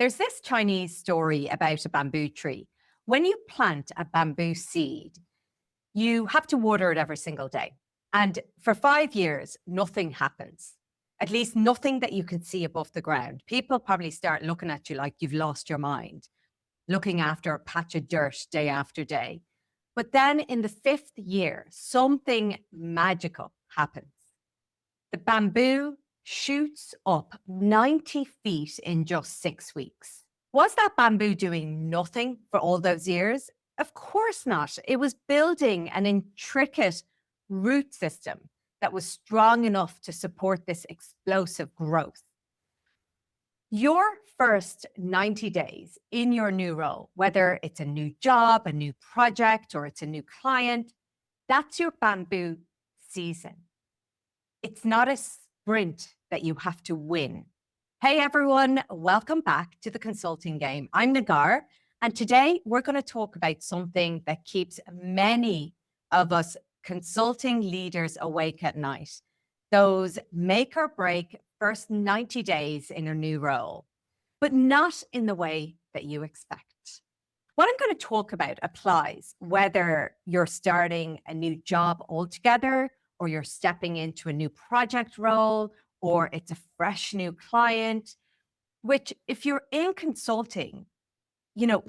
There's this Chinese story about a bamboo tree. When you plant a bamboo seed, you have to water it every single day. And for 5 years, nothing happens. At least nothing that you can see above the ground. People probably start looking at you like you've lost your mind, looking after a patch of dirt day after day. But then in the fifth year, something magical happens. The bamboo shoots up 90 feet in just 6 weeks. Was that bamboo doing nothing for all those years? Of course not. It was building an intricate root system that was strong enough to support this explosive growth. Your first 90 days in your new role, whether it's a new job, a new project, or it's a new client, that's your bamboo season. It's not a sprint that you have to win. Hey everyone, welcome back to the consulting game. I'm Negar, and today we're going to talk about something that keeps many of us consulting leaders awake at night. Those make or break first 90 days in a new role, but not in the way that you expect. What I'm going to talk about applies whether you're starting a new job altogether, or you're stepping into a new project role, or it's a fresh new client, which if you're in consulting,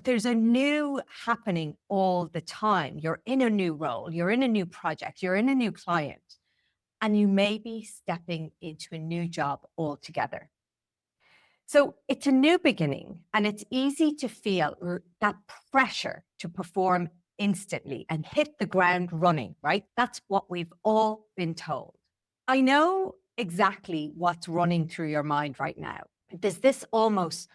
there's a new happening all the time. You're in a new role, you're in a new project, you're in a new client, and you may be stepping into a new job altogether. So it's a new beginning, and it's easy to feel that pressure to perform instantly and hit the ground running, right? That's what we've all been told. I know exactly what's running through your mind right now. There's this almost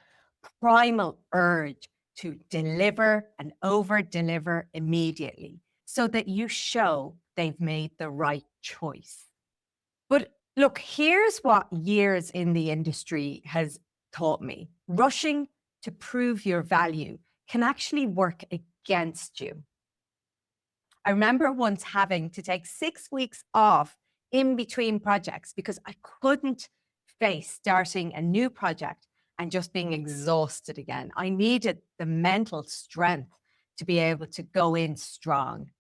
primal urge to deliver and over deliver immediately so that you show they've made the right choice. But look, here's what years in the industry has taught me. Rushing to prove your value can actually work against you. I remember once having to take 6 weeks off in between projects because I couldn't face starting a new project and just being exhausted again. I needed the mental strength to be able to go in strong.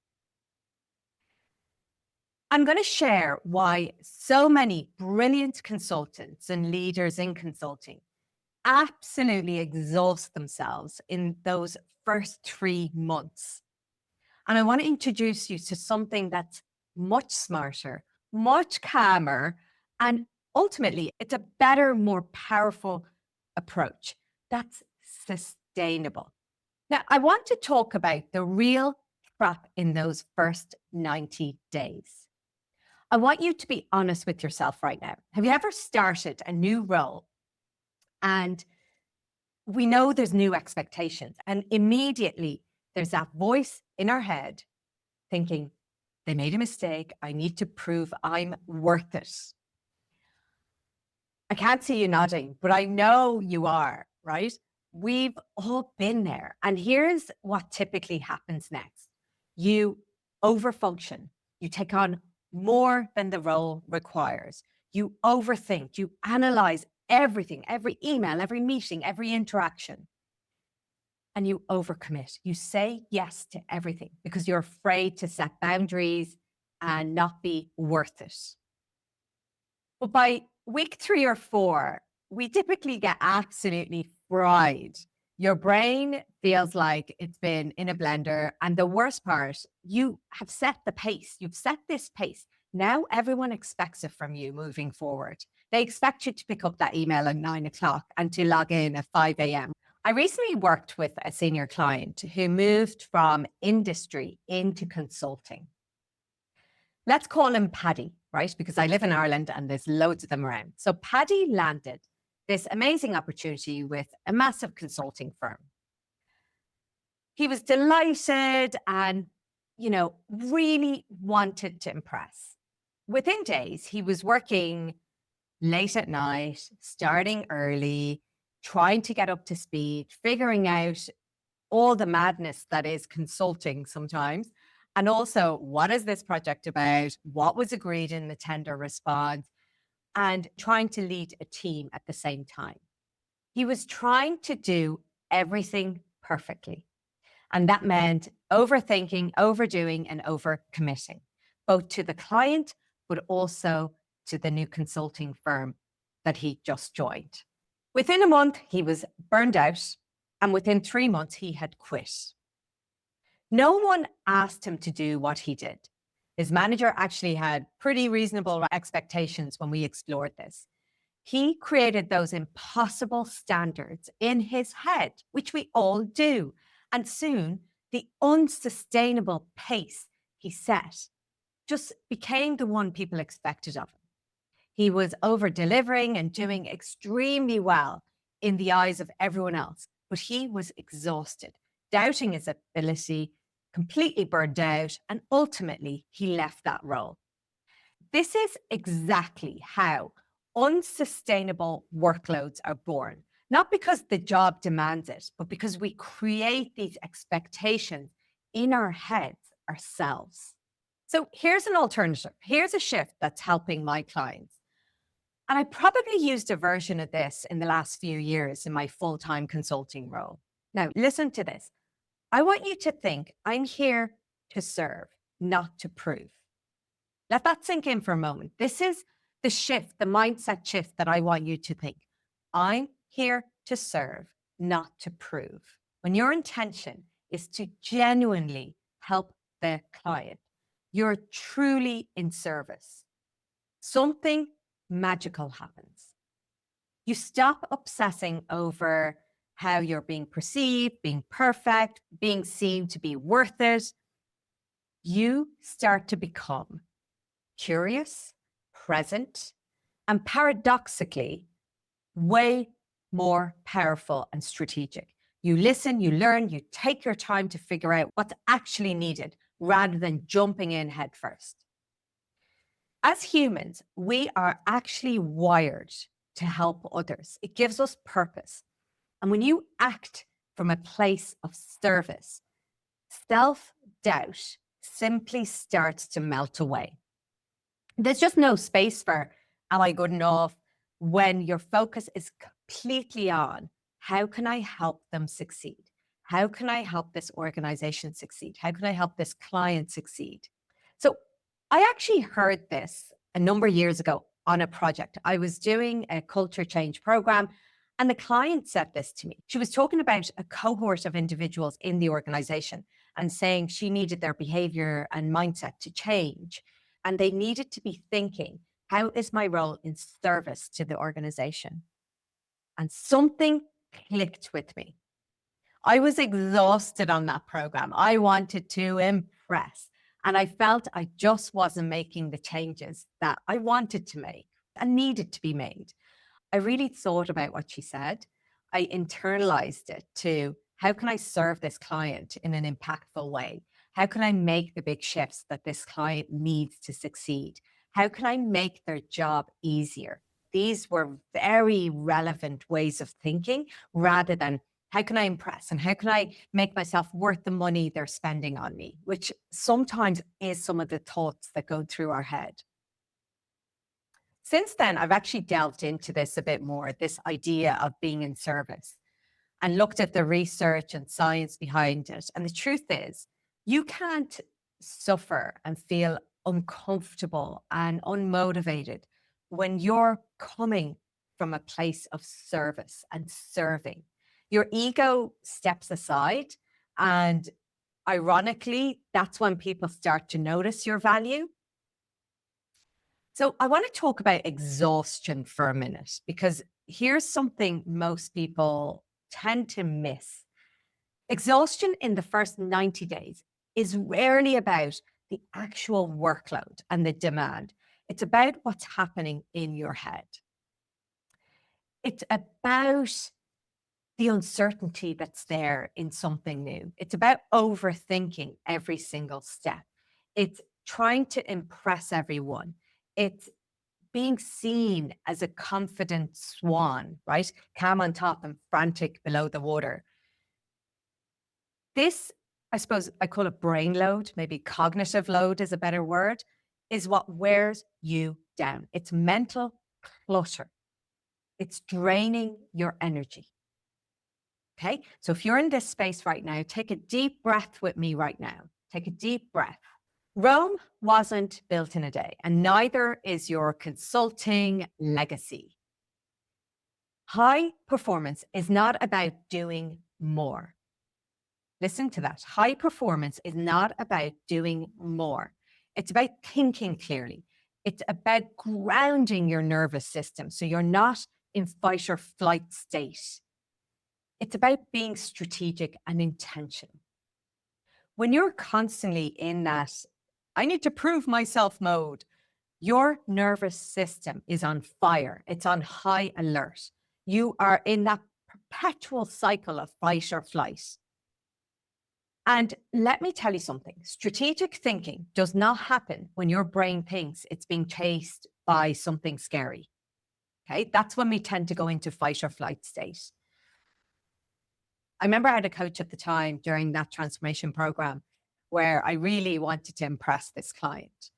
I'm going to share why so many brilliant consultants and leaders in consulting absolutely exhaust themselves in those first 3 months. And I want to introduce you to something that's much smarter, much calmer, and ultimately it's a better, more powerful approach that's sustainable. Now, I want to talk about the real trap in those first 90 days. I want you to be honest with yourself right now. Have you ever started a new role and we know there's new expectations, and immediately there's that voice in our head thinking, they made a mistake. I need to prove I'm worth it. I can't see you nodding, but I know you are, right? We've all been there. And here's what typically happens next. You overfunction. You take on more than the role requires. You overthink. You analyze everything, every email, every meeting, every interaction. And you overcommit. You say yes to everything because you're afraid to set boundaries and not be worth it. But by week 3 or 4, we typically get absolutely fried. Your brain feels like it's been in a blender. And the worst part, you have set the pace. You've set this pace. Now everyone expects it from you moving forward. They expect you to pick up that email at 9 o'clock and to log in at 5 a.m. I recently worked with a senior client who moved from industry into consulting. Let's call him Paddy, right? Because I live in Ireland and there's loads of them around. So Paddy landed this amazing opportunity with a massive consulting firm. He was delighted and, really wanted to impress. Within days, he was working late at night, starting early, trying to get up to speed, figuring out all the madness that is consulting sometimes. And also, what is this project about? What was agreed in the tender response? And trying to lead a team at the same time. He was trying to do everything perfectly. And that meant overthinking, overdoing, and overcommitting, both to the client, but also to the new consulting firm that he just joined. Within a month, he was burned out, and within 3 months, he had quit. No one asked him to do what he did. His manager actually had pretty reasonable expectations when we explored this. He created those impossible standards in his head, which we all do. And soon, the unsustainable pace he set just became the one people expected of him. He was over delivering and doing extremely well in the eyes of everyone else, but he was exhausted, doubting his ability, completely burned out, and ultimately he left that role. This is exactly how unsustainable workloads are born, not because the job demands it, but because we create these expectations in our heads ourselves. So here's an alternative. Here's a shift that's helping my clients. And I probably used a version of this in the last few years in my full-time consulting role. Now, listen to this. I want you to think I'm here to serve, not to prove. Let that sink in for a moment. This is the shift, the mindset shift that I want you to think. I'm here to serve, not to prove. When your intention is to genuinely help the client, you're truly in service. Something magical happens. You stop obsessing over how you're being perceived, being perfect, being seen to be worth it. You start to become curious, present, and paradoxically, way more powerful and strategic. You listen, you learn, you take your time to figure out what's actually needed rather than jumping in headfirst. As humans, we are actually wired to help others. It gives us purpose. And when you act from a place of service, self-doubt simply starts to melt away. There's just no space for, am I good enough? When your focus is completely on, how can I help them succeed? How can I help this organization succeed? How can I help this client succeed? So I actually heard this a number of years ago on a project. I was doing a culture change program, and the client said this to me. She was talking about a cohort of individuals in the organization and saying she needed their behavior and mindset to change. And they needed to be thinking, how is my role in service to the organization? And something clicked with me. I was exhausted on that program. I wanted to impress. And I felt I just wasn't making the changes that I wanted to make and needed to be made. I really thought about what she said. I internalized it to, how can I serve this client in an impactful way? How can I make the big shifts that this client needs to succeed? How can I make their job easier? These were very relevant ways of thinking rather than, how can I impress and how can I make myself worth the money they're spending on me, which sometimes is some of the thoughts that go through our head. Since then, I've actually delved into this a bit more, this idea of being in service, and looked at the research and science behind it. And the truth is, you can't suffer and feel uncomfortable and unmotivated when you're coming from a place of service and serving. Your ego steps aside, and ironically, that's when people start to notice your value. So I want to talk about exhaustion for a minute, because here's something most people tend to miss. Exhaustion in the first 90 days is rarely about the actual workload and the demand. It's about what's happening in your head. It's about the uncertainty that's there in something new. It's about overthinking every single step. It's trying to impress everyone. It's being seen as a confident swan, right? Calm on top and frantic below the water. This, I suppose I call it brain load, maybe cognitive load is a better word, is what wears you down. It's mental clutter. It's draining your energy. Okay. So if you're in this space right now, take a deep breath with me right now. Take a deep breath. Rome wasn't built in a day, and neither is your consulting legacy. High performance is not about doing more. Listen to that. High performance is not about doing more. It's about thinking clearly. It's about grounding your nervous system so you're not in fight or flight state. It's about being strategic and intentional. When you're constantly in that, I need to prove myself mode, your nervous system is on fire. It's on high alert. You are in that perpetual cycle of fight or flight. And let me tell you something, strategic thinking does not happen when your brain thinks it's being chased by something scary. Okay, that's when we tend to go into fight or flight state. I remember I had a coach at the time during that transformation program where I really wanted to impress this client.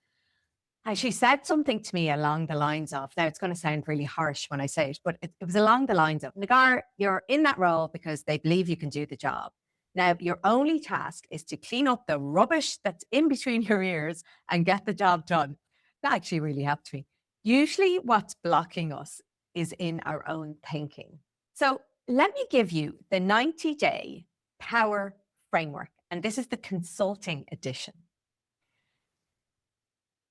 And she said something to me along the lines of, now it's going to sound really harsh when I say it, but it was along the lines of, Negar, you're in that role because they believe you can do the job. Now, your only task is to clean up the rubbish that's in between your ears and get the job done. That actually really helped me. Usually what's blocking us is in our own thinking. So let me give you the 90-day power framework. And this is the consulting edition.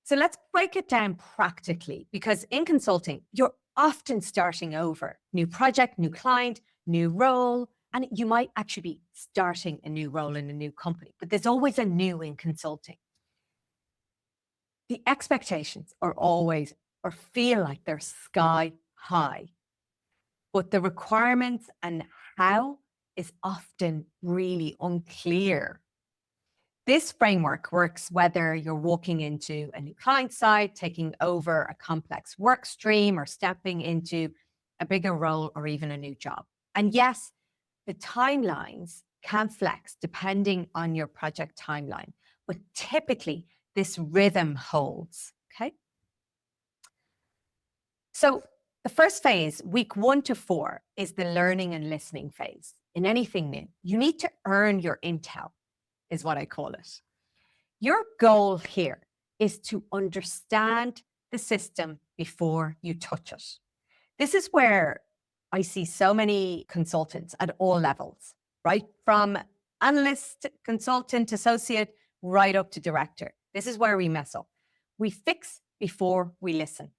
So let's break it down practically, because in consulting, you're often starting over. New project, new client, new role, and you might actually be starting a new role in a new company, but there's always a new in consulting. The expectations are always, or feel like they're sky high, but the requirements and how is often really unclear. This framework works whether you're walking into a new client site, taking over a complex work stream, or stepping into a bigger role or even a new job. And yes, the timelines can flex depending on your project timeline, but typically this rhythm holds, okay? So the first phase, week 1 to 4, is the learning and listening phase. In anything new, you need to earn your intel, is what I call it. Your goal here is to understand the system before you touch it. This is where I see so many consultants at all levels, right? From analyst, consultant, associate, right up to director. This is where we mess up. We fix before we listen.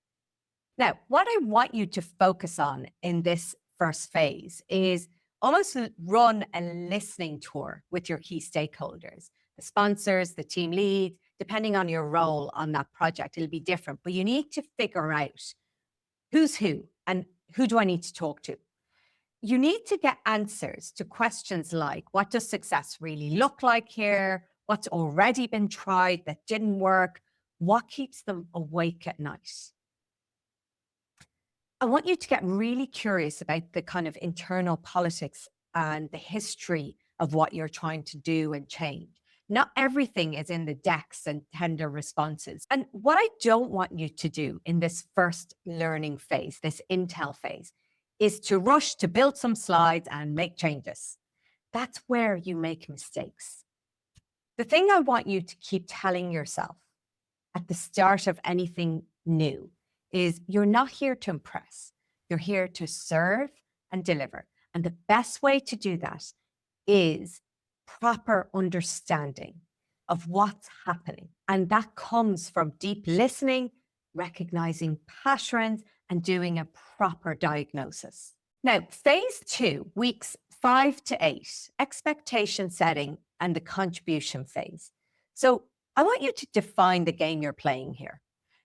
Now, what I want you to focus on in this first phase is almost run a listening tour with your key stakeholders, the sponsors, the team lead, depending on your role on that project, it'll be different, but you need to figure out who's who and who do I need to talk to. You need to get answers to questions like, what does success really look like here? What's already been tried that didn't work? What keeps them awake at night? I want you to get really curious about the kind of internal politics and the history of what you're trying to do and change. Not everything is in the decks and tender responses. And what I don't want you to do in this first learning phase, this intel phase, is to rush to build some slides and make changes. That's where you make mistakes. The thing I want you to keep telling yourself at the start of anything new is you're not here to impress. You're here to serve and deliver. And the best way to do that is proper understanding of what's happening. And that comes from deep listening, recognizing patterns, and doing a proper diagnosis. Now, phase 2, weeks 5 to 8, expectation setting and the contribution phase. So I want you to define the game you're playing here.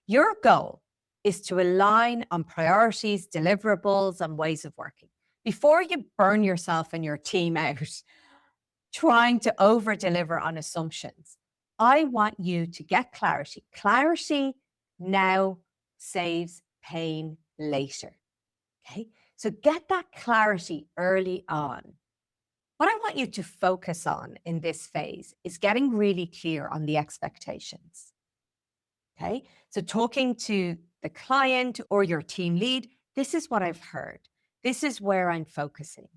Your goal is to align on priorities, deliverables, and ways of working. Before you burn yourself and your team out trying to over-deliver on assumptions, I want you to get clarity. Clarity now saves pain later. Okay? So get that clarity early on. What I want you to focus on in this phase is getting really clear on the expectations. Okay, so talking to the client or your team lead, This is what I've heard. This is where I'm focusing.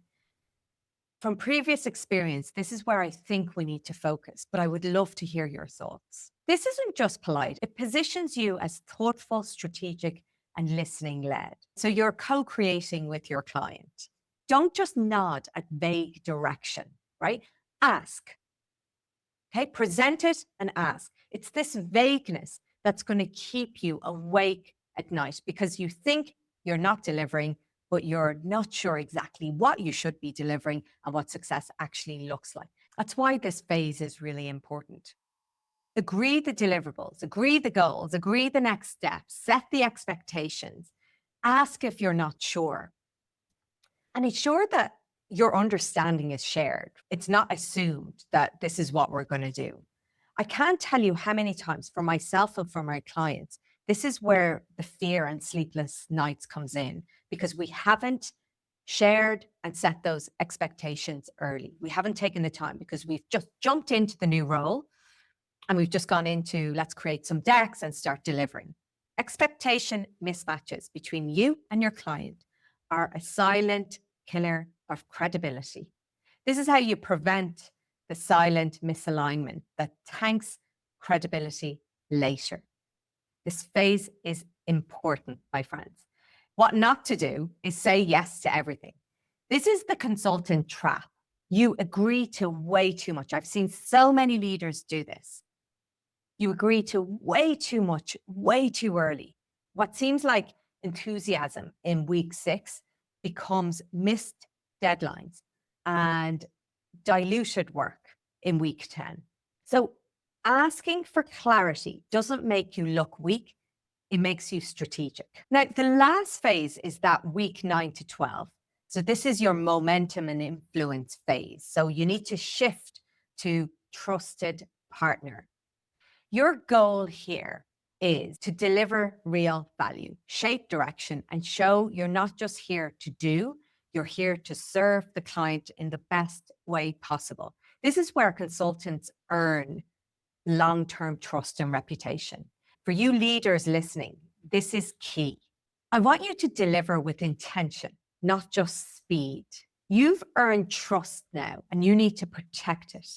From previous experience, this is where I think we need to focus, but I would love to hear your thoughts. This isn't just polite. It positions you as thoughtful, strategic, and listening led. So you're co-creating with your client. Don't just nod at vague direction, right? Ask. Okay, present it and ask. It's this vagueness that's going to keep you awake at night because you think you're not delivering, but you're not sure exactly what you should be delivering and what success actually looks like. That's why this phase is really important. Agree the deliverables, agree the goals, agree the next steps, set the expectations, ask if you're not sure, and ensure that your understanding is shared. It's not assumed that this is what we're going to do. I can't tell you how many times for myself and for my clients, this is where the fear and sleepless nights comes in because we haven't shared and set those expectations early. We haven't taken the time because we've just jumped into the new role and we've just gone into let's create some decks and start delivering. Expectation mismatches between you and your client are a silent killer of credibility. This is how you prevent the silent misalignment that tanks credibility later. This phase is important, my friends. What not to do is say yes to everything. This is the consultant trap. You agree to way too much. I've seen so many leaders do this. You agree to way too much, way too early. What seems like enthusiasm in week 6 becomes missed deadlines and diluted work in week 10. So asking for clarity doesn't make you look weak. It makes you strategic. Now, the last phase is that week 9 to 12. So this is your momentum and influence phase. So you need to shift to trusted partner. Your goal here is to deliver real value, shape direction, and show you're not just here to do, you're here to serve the client in the best way possible. This is where consultants earn long-term trust and reputation. For you leaders listening, this is key. I want you to deliver with intention, not just speed. You've earned trust now, and you need to protect it.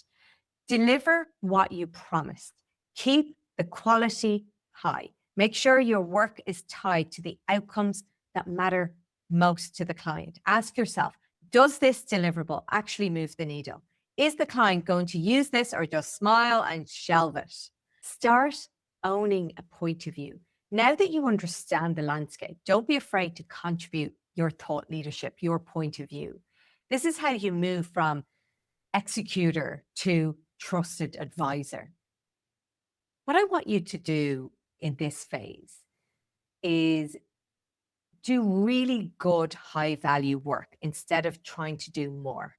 Deliver what you promised. Keep the quality high. Make sure your work is tied to the outcomes that matter most to the client. Ask yourself, does this deliverable actually move the needle? Is the client going to use this or just smile and shelve it? Start owning a point of view. Now that you understand the landscape, don't be afraid to contribute your thought leadership, your point of view. This is how you move from executor to trusted advisor. What I want you to do in this phase is do really good, high value work instead of trying to do more.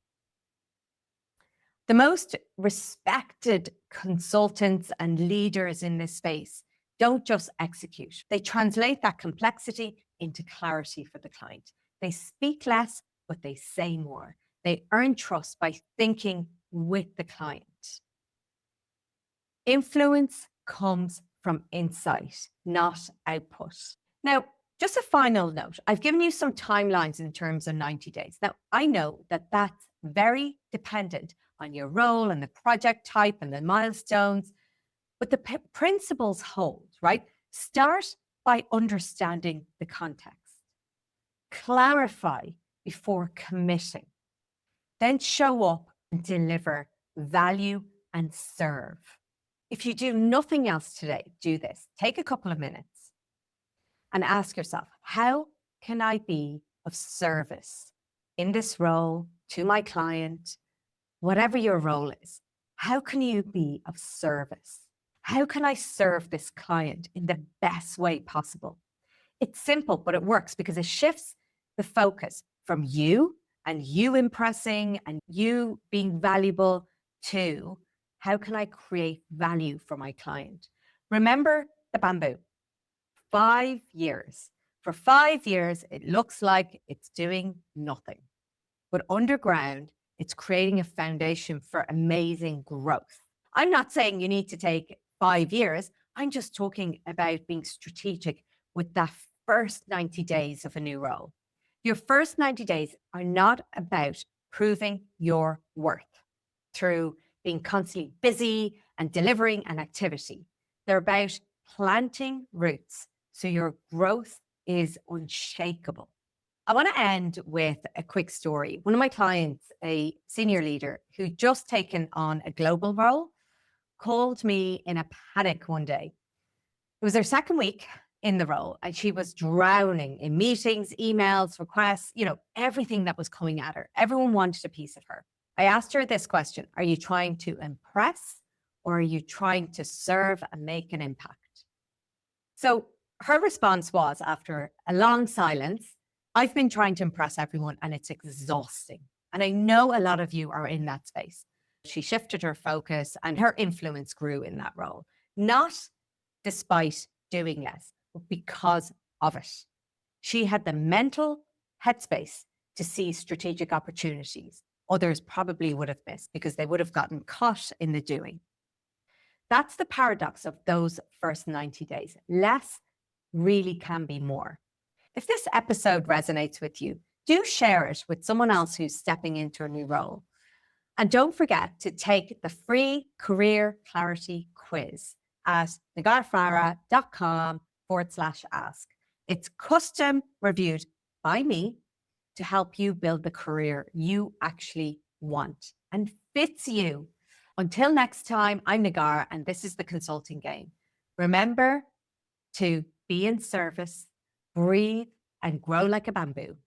The most respected consultants and leaders in this space don't just execute. They translate that complexity into clarity for the client. They speak less, but they say more. They earn trust by thinking with the client. Influence comes from insight, not output. Now, just a final note. I've given you some timelines in terms of 90 days. Now, I know that that's very dependent on your role and the project type and the milestones, but the principles hold, right? Start by understanding the context. Clarify before committing. Then show up and deliver value and serve. If you do nothing else today, do this. Take a couple of minutes and ask yourself, how can I be of service in this role to my client, whatever your role is? How can you be of service? How can I serve this client in the best way possible? It's simple, but it works because it shifts the focus from you and you impressing and you being valuable to how can I create value for my client? Remember the bamboo, 5 years. For 5 years, it looks like it's doing nothing. But underground, it's creating a foundation for amazing growth. I'm not saying you need to take 5 years. I'm just talking about being strategic with that first 90 days of a new role. Your first 90 days are not about proving your worth through being constantly busy and delivering an activity. They're about planting roots so your growth is unshakable. I want to end with a quick story. One of my clients, a senior leader who just taken on a global role, called me in a panic one day. It was her second week in the role, and she was drowning in meetings, emails, requests, everything that was coming at her. Everyone wanted a piece of her. I asked her this question: are you trying to impress, or are you trying to serve and make an impact? So her response was, after a long silence, I've been trying to impress everyone and it's exhausting. And I know a lot of you are in that space. She shifted her focus and her influence grew in that role, not despite doing less, but because of it. She had the mental headspace to see strategic opportunities others probably would have missed because they would have gotten caught in the doing. That's the paradox of those first 90 days. Less really can be more. If this episode resonates with you, do share it with someone else who's stepping into a new role. And don't forget to take the free career clarity quiz at negarfarah.com/ask. It's custom reviewed by me to help you build the career you actually want and fits you. Until next time, I'm Negar, and this is the Consulting Game. Remember to be in service, breathe, and grow like a bamboo.